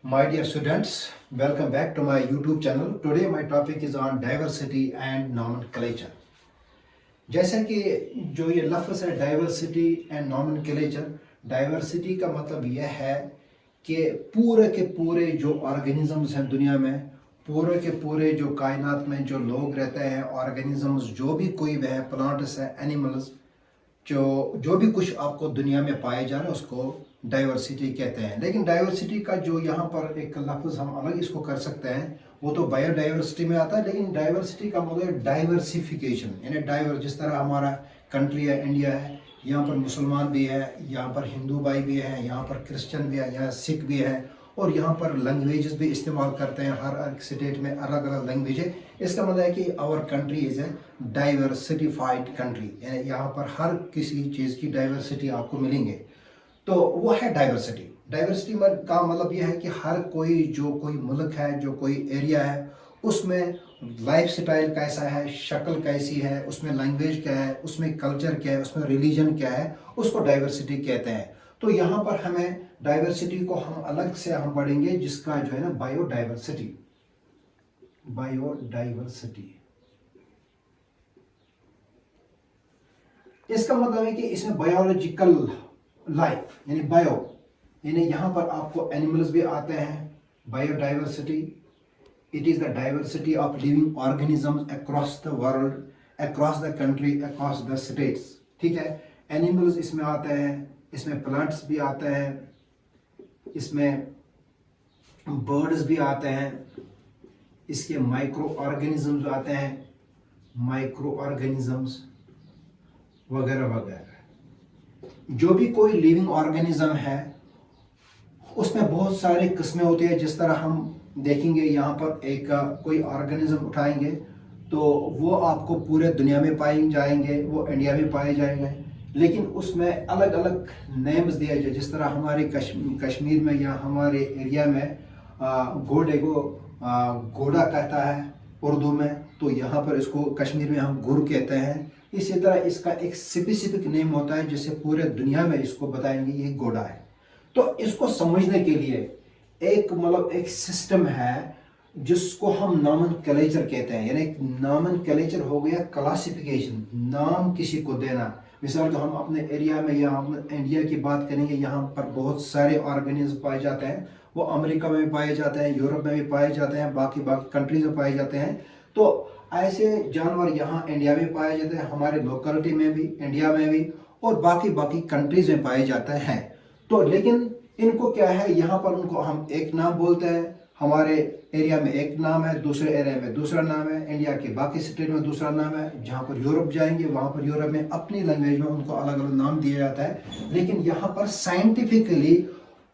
My dear students, welcome back to my YouTube channel. Today my topic is on diversity and nomenclature. जैसा कि जो ये लफ्ज़ है डाइवर्सिटी एंड नॉमेनक्लेचर, डाइवर्सिटी का मतलब यह है कि पूरे के पूरे जो ऑर्गेनिजम्स हैं दुनिया में, पूरे के पूरे जो कायनात में जो लोग रहते हैं, ऑर्गेनिजम्स जो भी कोई वह प्लांट्स है, एनिमल्स, जो भी कुछ आपको दुनिया में पाए जा रहे हैं उसको डाइवर्सिटी कहते हैं। लेकिन डाइवर्सिटी का जो यहाँ पर एक लफ्ज़ हम अलग इसको कर सकते हैं, वो तो बायोडाइवर्सिटी में आता है। लेकिन डाइवर्सिटी का मतलब डाइवर्सिफिकेशन, यानी जिस तरह हमारा कंट्री है, इंडिया है, यहाँ पर मुसलमान भी है, यहाँ पर हिंदू भाई भी है, यहाँ पर क्रिश्चियन भी है, यहाँ सिख भी है, और यहाँ पर लैंग्वेजेस भी इस्तेमाल करते हैं। हर स्टेट में अलग अलग लैंग्वेज है। इसका मतलब है कि our country is a diversified country, यानी यहाँ पर हर किसी चीज़ की डाइवर्सिटी आपको मिलेंगे। तो वो है डाइवर्सिटी। डाइवर्सिटी का मतलब यह है कि हर कोई मुल्क है, जो कोई एरिया है, उसमें लाइफ स्टाइल कैसा है, शक्ल कैसी है, उसमें लैंग्वेज क्या है, उसमें कल्चर क्या है, उसमें रिलीजन क्या है, उसको डाइवर्सिटी कहते हैं। तो यहाँ पर हमें डाइवर्सिटी को हम अलग से हम पढ़ेंगे, जिसका जो है ना बायोडाइवर्सिटी। बायोडाइवर्सिटी इसका मतलब है कि इसमें बायोलॉजिकल लाइफ यानी बायो, यानी यहाँ पर आपको एनिमल्स भी आते हैं। Biodiversity, it is the diversity of living organisms across the world, across the country, across the states. ठीक है, एनिमल्स इसमें आते हैं, इसमें प्लांट्स भी आते हैं, इसमें बर्ड्स भी आते हैं, इसके माइक्रो ऑर्गेनिजम्स आते हैं, माइक्रो ऑर्गेनिजम्स वगैरह वगैरह। जो भी कोई लिविंग ऑर्गेनिज्म है उसमें बहुत सारे किस्में होती है। जिस तरह हम देखेंगे यहाँ पर एक कोई ऑर्गेनिज्म उठाएंगे तो वो आपको पूरे दुनिया में पाए जाएंगे, वो इंडिया में पाए जाएंगे, लेकिन उसमें अलग अलग नेम्स दिए जाए। जिस तरह हमारे कश्मीर में या हमारे एरिया में घोड़े को घोड़ा कहता है उर्दू में, तो यहाँ पर इसको कश्मीर में हम गुर कहते हैं। इसी तरह इसका एक स्पेसिफिक नेम होता है जिससे पूरे दुनिया में इसको बताएंगे ये घोड़ा है। तो इसको समझने के लिए एक सिस्टम है जिसको हम नॉमेनक्लेचर कहते हैं। यानी नॉमेनक्लेचर हो गया क्लासिफिकेशन, नाम किसी को देना। मिसाल तो हम अपने एरिया में या हम इंडिया की बात करेंगे, यहाँ पर बहुत सारे ऑर्गेनिज्म पाए जाते हैं। वो अमेरिका में भी पाए जाते हैं, यूरोप में भी पाए जाते हैं, बाकी कंट्रीज में पाए जाते हैं। तो ऐसे जानवर यहाँ इंडिया में पाए जाते हैं, हमारे लोकेलिटी में भी, इंडिया में भी, और बाकी कंट्रीज में पाए जाते हैं। तो लेकिन इनको क्या है, यहाँ पर उनको हम एक नाम बोलते हैं। हमारे एरिया में एक नाम है, दूसरे एरिया में दूसरा नाम है, इंडिया के बाकी स्टेट में दूसरा नाम है। जहाँ पर यूरोप जाएंगे वहाँ पर यूरोप में अपनी लैंग्वेज में उनको अलग अलग नाम दिया जाता है। लेकिन यहाँ पर साइंटिफिकली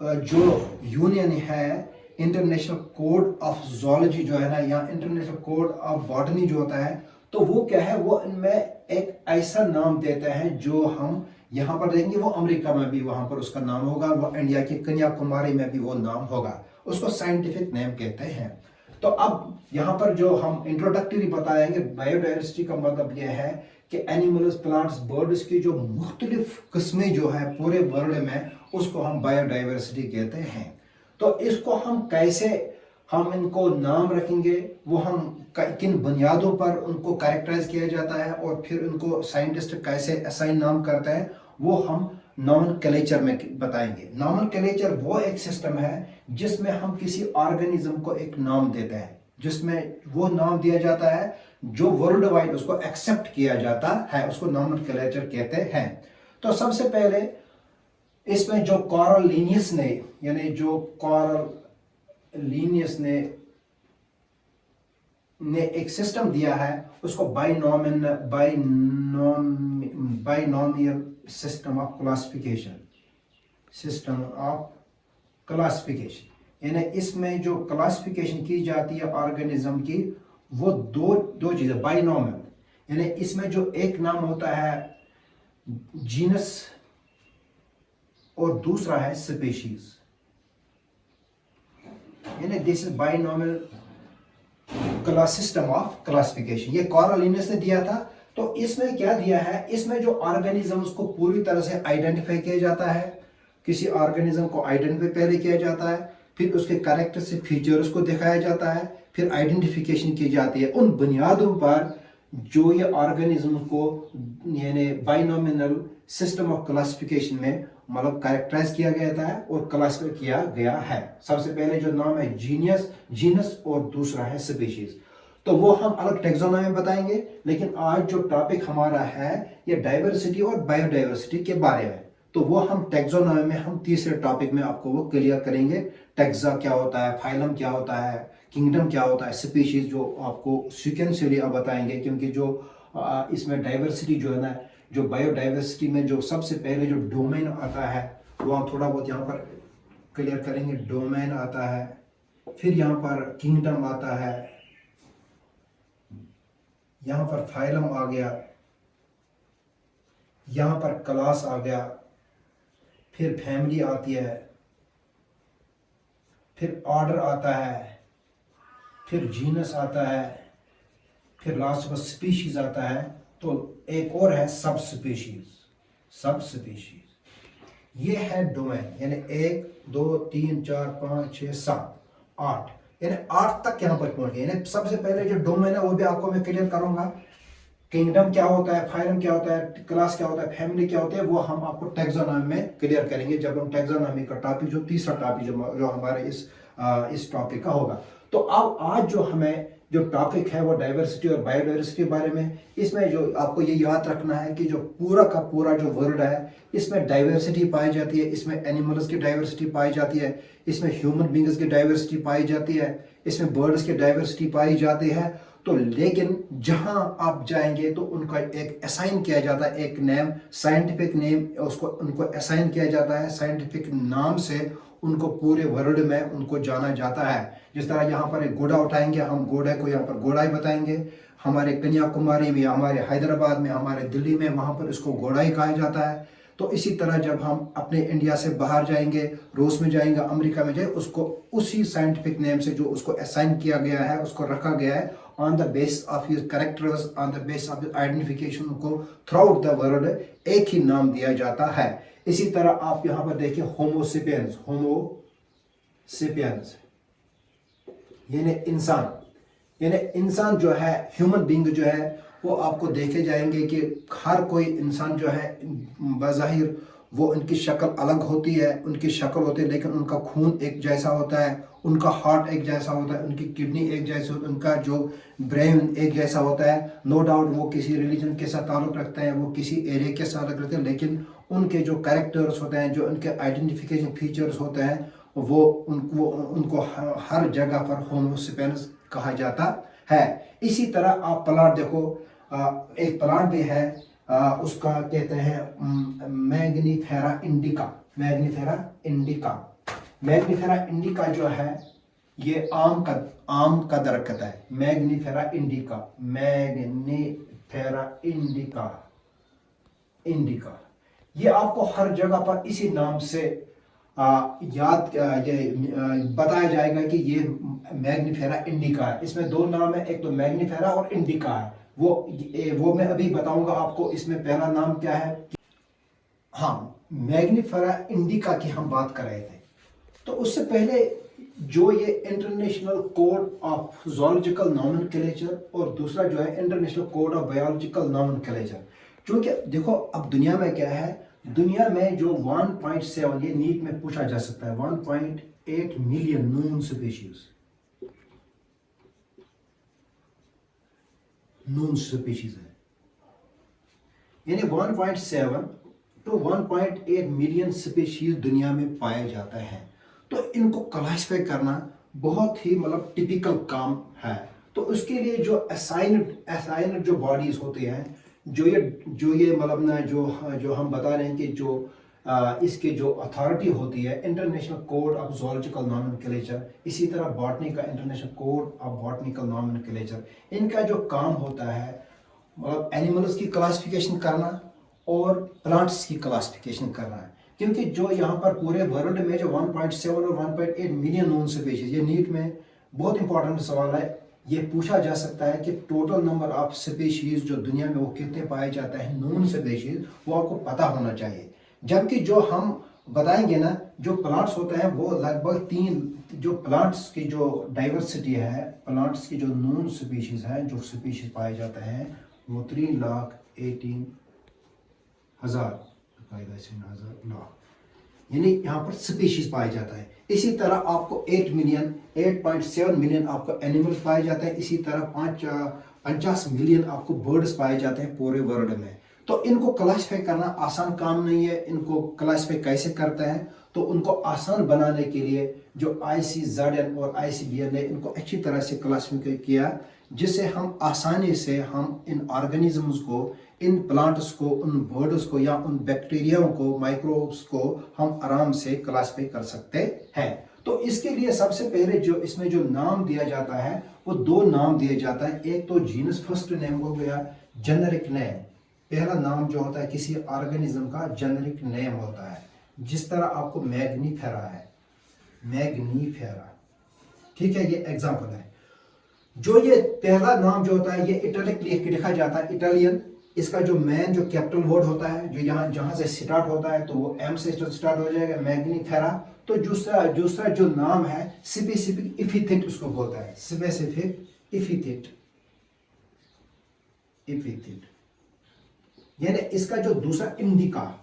जो यूनियन है, इंटरनेशनल कोड ऑफ जूलॉजी जो है ना, या इंटरनेशनल कोड ऑफ बॉटनी जो होता है, तो वो क्या है, वो इनमें एक ऐसा नाम देते हैं जो हम यहाँ पर देखेंगे वो अमेरिका में भी वहाँ पर उसका नाम होगा, वो इंडिया की कन्याकुमारी में भी वो नाम होगा, उसको साइंटिफिक नेम कहते हैं। तो अब यहाँ पर जो हम इंट्रोडक्टरी बताएंगे, बायोडाइवर्सिटी का मतलब यह है कि एनिमल्स, प्लांट्स, बर्ड्स की जो मुख्तलिफ किस्में जो है पूरे वर्ल्ड में, उसको हम बायोडाइवर्सिटी कहते हैं। तो इसको हम कैसे हम इनको नाम रखेंगे, वो हम किन बुनियादों पर उनको कैरेक्टराइज किया जाता है, और फिर उनको साइंटिस्ट कैसे असाइन नाम करते हैं, वो हम नॉमेनक्लेचर में बताएंगे। नॉमेनक्लेचर वो एक सिस्टम है जिसमें हम किसी ऑर्गेनिज्म को एक नाम देते हैं, जिसमें वो नाम दिया जाता है जो वर्ल्ड वाइड उसको एक्सेप्ट किया जाता है, उसको नॉमेनक्लेचर कहते हैं। तो सबसे पहले इसमें जो कार्ल लिनियस ने, यानी जो कार्ल लिनियस ने एक सिस्टम दिया है, उसको binomial system of classification, system of classification. यानी इसमें जो क्लासिफिकेशन की जाती है ऑर्गेनिज्म की, वो दो चीजें, बाइनोमियल, यानी इसमें जो एक नाम होता है जीनस और दूसरा है स्पीशीज, यानी this is binomial system of classification. ये कार्ल लिनियस ने दिया था। तो इसमें क्या दिया है, इसमें जो ऑर्गेनिजम्स को पूरी तरह से आइडेंटिफाई किया जाता है, किसी ऑर्गेनिज्म को आइडेंटिफाई पहले किया जाता है, फिर उसके कैरेक्टरिस्टिक फीचर्स को दिखाया जाता है, फिर आइडेंटिफिकेशन की जाती है। उन बुनियादों पर जो ये ऑर्गेनिज्म को यानी बाइनोमिनल सिस्टम ऑफ क्लासिफिकेशन में मतलब कैरेक्टराइज किया गया था और क्लासिफाई किया गया है। सबसे पहले जो नाम है जीनस और दूसरा है स्पीशीज। तो वो हम अलग टेक्सोनॉमी में बताएंगे, लेकिन आज जो टॉपिक हमारा है ये डाइवर्सिटी और बायोडाइवर्सिटी के बारे में। तो वो हम टेक्सोनॉमी में हम तीसरे टॉपिक में आपको वो क्लियर करेंगे। टेक्सा क्या होता है, फाइलम क्या होता है, किंगडम क्या होता है, स्पीशीज जो आपको सीक्वेंशियली अब बताएंगे, क्योंकि जो इसमें डाइवर्सिटी जो है ना, जो बायोडाइवर्सिटी में जो सबसे पहले जो डोमेन आता है वो हम थोड़ा बहुत यहाँ पर क्लियर करेंगे। डोमेन आता है, फिर यहाँ पर किंगडम आता है, यहाँ पर फाइलम आ गया, यहाँ पर क्लास आ गया, फिर फैमिली आती है, फिर ऑर्डर आता है, फिर जीनस आता है, फिर लास्ट में स्पीशीज आता है। तो एक और है सब स्पीशीज। ये है डोमेन, यानी 1 2 3 4 5 6 7 8, यानी 8 तक यहाँ पर पहुंच गए। यानी सबसे पहले जो डोमेन है वो भी आपको मैं क्लियर करूंगा। किंगडम क्या होता है, फाइलम क्या होता है, क्लास क्या होता है, फैमिली क्या होता है, वो हम आपको टैक्सोनॉमी में क्लियर करेंगे जब हम टैक्सोनॉमी का टॉपिक जो तीसरा टॉपिक जो हमारे इस टॉपिक का होगा। तो अब आज जो हमें जो टॉपिक है वो डाइवर्सिटी और बायोडाइवर्सिटी के बारे में। इसमें जो आपको ये याद रखना है कि जो पूरा का पूरा जो वर्ल्ड है इसमें डाइवर्सिटी पाई जाती है। इसमें एनिमल्स की डाइवर्सिटी पाई जाती है, इसमें ह्यूमन बींग्स की डाइवर्सिटी पाई जाती है, इसमें बर्ड्स की डाइवर्सिटी पाई जाती है। तो लेकिन जहां आप जाएंगे तो उनका एक असाइन किया जाता है, एक नेम, साइंटिफिक नेम उसको उनको असाइन किया जाता है। साइंटिफिक नाम से उनको पूरे वर्ल्ड में उनको जाना जाता है। जिस तरह यहाँ पर एक घोड़ा उठाएंगे, हम घोड़े को यहाँ पर घोड़ा ही बताएंगे। हमारे कन्याकुमारी में, हमारे हैदराबाद में, हमारे दिल्ली में, वहाँ पर इसको घोड़ा ही कहा जाता है। तो इसी तरह जब हम अपने इंडिया से बाहर जाएंगे, रूस में जाएंगे, अमेरिका में जाएंगे, उसको उसी साइंटिफिक नेम से जो उसको असाइन किया गया है, उसको रखा गया है on the base of his characters, on the base of identification, को थ्रू आउट द वर्ल्ड एक ही नाम दिया जाता है। इसी तरह आप यहाँ पर देखिए होमोसेपियंस यानी इंसान जो है, ह्यूमन बींग जो है, वो आपको देखे जाएंगे कि हर कोई इंसान जो है बज़ाहिर वो उनकी शक्ल अलग होती है, उनकी शक्ल होती है, लेकिन उनका खून एक जैसा होता है, उनका हार्ट एक जैसा होता है, उनकी किडनी एक जैसी होती है, उनका जो ब्रेन एक जैसा होता है। नो डाउट वो किसी रिलीजन के साथ ताल्लुक़ रखते हैं, वो किसी एरिया के साथ रखते हैं, लेकिन उनके जो कैरेक्टर्स होते हैं, जो उनके आइडेंटिफिकेशन फीचर्स होते हैं, वो उनको हर जगह पर होमोसेपियंस कहा जाता है। इसी तरह आप प्लांट देखो, एक प्लांट भी है, उसका कहते हैं मैग्नीफेरा इंडिका जो है ये आम का दरख्त है। मैग्नीफेरा इंडिका ये आपको हर जगह पर इसी नाम से बताया जाएगा कि ये मैग्नीफेरा इंडिका है। इसमें दो नाम है, एक तो मैग्नीफेरा और इंडिका है। वो मैं अभी बताऊंगा आपको। इसमें पहला नाम क्या है। हाँ, मैग्नीफेरा इंडिका की हम बात कर रहे थे। तो उससे पहले जो ये international code of zoological nomenclature और दूसरा जो है international code of biological nomenclature, क्योंकि देखो अब दुनिया में क्या है, दुनिया में जो 1.7, ये नीट में पूछा जा सकता है, 1.8 मिलियन नून स्पीशीज है। यानी 1.7 टू 1.8 मिलियन स्पीशीज दुनिया में पाए जाते हैं। तो इनको क्लासिफाई करना बहुत ही मतलब टिपिकल काम है। तो उसके लिए जो असाइन्ड जो बॉडीज होते हैं, जो ये मतलब ना जो हम बता रहे हैं कि जो इसके जो अथॉरिटी होती है, international code of zoological nomenclature, इसी तरह बॉटनी का international code of botanical nomenclature, इनका जो काम होता है मतलब एनिमल्स की क्लासिफिकेशन करना और प्लांट्स की क्लासिफिकेशन करना है। क्योंकि जो यहाँ पर पूरे वर्ल्ड में जो 1.7 और 1.8 मिलियन नोन स्पीशीज, ये नीट में बहुत इंपॉर्टेंट सवाल है। ये पूछा जा सकता है कि टोटल नंबर ऑफ स्पीशीज जो दुनिया में वो कितने पाए जाते हैं नोन स्पीशीज, वो आपको पता होना चाहिए। जबकि जो हम बताएंगे ना जो प्लांट्स होते हैं वो लगभग 3, जो प्लांट्स की जो डाइवर्सिटी है, प्लांट्स की जो नून स्पीशीज है, जो स्पीशीज पाए जाते हैं वो 3,18,000 यानी यहाँ पर स्पीशीज पाया जाता है। इसी तरह आपको 8.7 मिलियन आपको एनिमल्स पाए जाते हैं। इसी तरह 50 मिलियन आपको बर्ड्स पाए जाते हैं पूरे वर्ल्ड में। तो इनको क्लासिफाई करना आसान काम नहीं है। इनको क्लासिफाई कैसे करते हैं, तो उनको आसान बनाने के लिए जो ICZN और ICBN ने इनको अच्छी तरह से क्लासिफाई किया, जिससे हम आसानी से हम इन ऑर्गेनिजम्स को, इन प्लांट्स को, उन बर्ड्स को या उन बैक्टीरिया को, माइक्रोब्स को हम आराम से क्लासिफाई कर सकते हैं। तो इसके लिए सबसे पहले जो इसमें जो नाम दिया जाता है वो 2 नाम दिए जाता है। एक तो जीनस फर्स्ट नेम हो गया, जेनेरिक नेम। पहला नाम जो होता है किसी ऑर्गेनिज्म का जेनेरिक नेम होता है। जिस तरह आपको मैग्नीफेरा है, मैग्नीफेरा, ठीक है, ये एग्जांपल है। जो ये पहला नाम जो होता है ये इटैलिक लिखा जाता है, इटालियन। इसका जो मेन जो कैपिटल वर्ड होता है, जो यहाँ जहां से स्टार्ट होता है, तो वो M से स्टार्ट हो जाएगा, मैग्नीफेरा। तो दूसरा जो नाम है स्पेसिफिक एपिथेट उसको बोलता है, स्पेसिफिक एपिथेट, यानी इसका जो दूसरा इंडिका,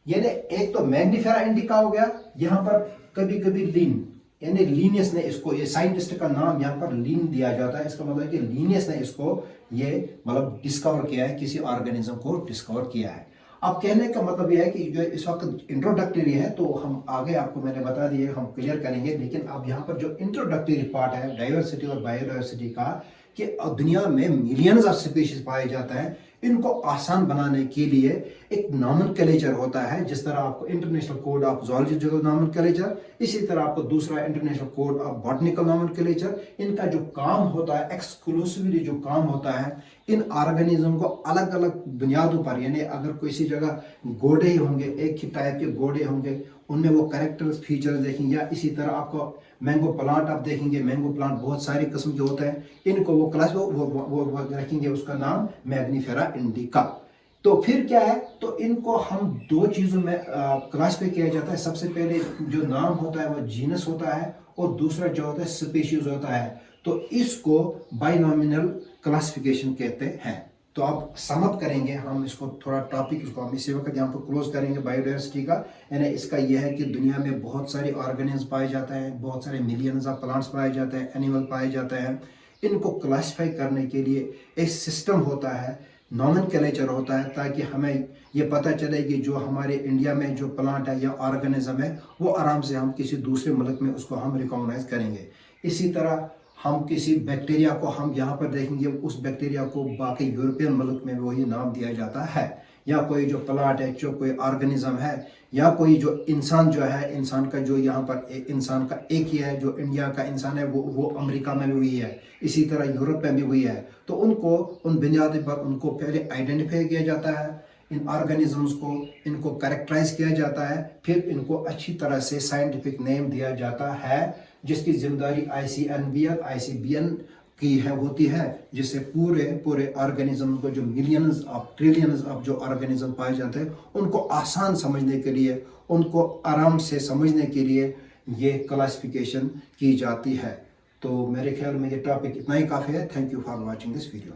यानी एक तो मैग्नीफेरा इंडिका हो गया। यहाँ पर कभी कभी लीन, यानी लीनियस ने इसको, ये साइंटिस्ट का नाम यहाँ पर लीन दिया जाता है। इसका मतलब है कि लीनियस ने इसको ये मतलब डिस्कवर किया है, किसी ऑर्गेनिज्म को डिस्कवर किया है। अब कहने का मतलब यह है कि जो इस वक्त इंट्रोडक्टरी है, तो हम आगे आपको मैंने बता दिए, हम क्लियर करेंगे। लेकिन अब यहाँ पर जो इंट्रोडक्टरी पार्ट है डाइवर्सिटी और बायोडाइवर्सिटी का, कि दुनिया में मिलियंस ऑफ स्पीशीज पाए जाते हैं, इनको आसान बनाने के लिए एक नॉमेनक्लेचर होता है। जिस तरह आपको इंटरनेशनल कोड ऑफ ज़ूलॉजी जो नॉमेनक्लेचर, इसी तरह आपको दूसरा international code of botanical nomenclature. इनका जो काम होता है, एक्सक्लूसिवली जो काम होता है, इन ऑर्गेनिज्म को अलग अलग बुनियादों पर, यानी अगर किसी जगह गोडे ही होंगे, एक ही टाइप के गोडे होंगे, उनमें वो कैरेक्टर्स फीचर्स देखेंगे। या इसी तरह आपको मैंगो प्लांट आप देखेंगे, मैंगो प्लांट बहुत सारे किस्म के होते हैं, इनको वो क्लास वो रखेंगे, उसका नाम मैग्नीफेरा इंडिका। तो फिर क्या है, तो इनको हम 2 चीज़ों में क्लासिफाई किया जाता है। सबसे पहले जो नाम होता है वो जीनस होता है, और दूसरा जो होता है स्पीशीज होता है। तो इसको बाइनोमिनल क्लासिफिकेशन कहते हैं। तो आप समअप करेंगे, हम इसको थोड़ा टॉपिक इसको हम इसी वक्त यहाँ पर क्लोज करेंगे बायोडाइवर्सिटी का। यानी इसका यह है कि दुनिया में बहुत सारे ऑर्गेनिज्म पाए जाते हैं, बहुत सारे मिलियंस ऑफ प्लांट्स पाए जाते हैं, एनिमल पाए जाते हैं। इनको क्लासिफाई करने के लिए एक सिस्टम होता है, नॉमेनक्लेचर होता है, ताकि हमें ये पता चले कि जो हमारे इंडिया में जो प्लांट है या ऑर्गेनिज्म है, वो आराम से हम किसी दूसरे मुल्क में उसको हम रिकॉग्नाइज करेंगे। इसी तरह हम किसी बैक्टीरिया को हम यहाँ पर देखेंगे, उस बैक्टीरिया को बाकी यूरोपियन मुल्क में वही नाम दिया जाता है। या कोई जो प्लांट है, जो कोई ऑर्गेनिज्म है, या कोई जो इंसान जो है, इंसान का जो यहाँ पर इंसान का एक ही है, जो इंडिया का इंसान है वो अमेरिका में भी वही है, इसी तरह यूरोप में भी वही है। तो उनको उन बुनियादी पर उनको पहले आइडेंटिफाई किया जाता है, इन ऑर्गेनिजम्स को, इनको कैरेक्टराइज किया जाता है, फिर इनको अच्छी तरह से साइंटिफिक नेम दिया जाता है, जिसकी जिम्मेदारी ICBN की है होती है, जिससे पूरे ऑर्गेनिज्म को, जो मिलियंस ऑफ ट्रिलियंस ऑफ जो ऑर्गेनिज्म पाए जाते हैं, उनको आसान समझने के लिए, उनको आराम से समझने के लिए ये क्लासिफिकेशन की जाती है। तो मेरे ख्याल में ये टॉपिक इतना ही काफ़ी है। Thank you for watching this video.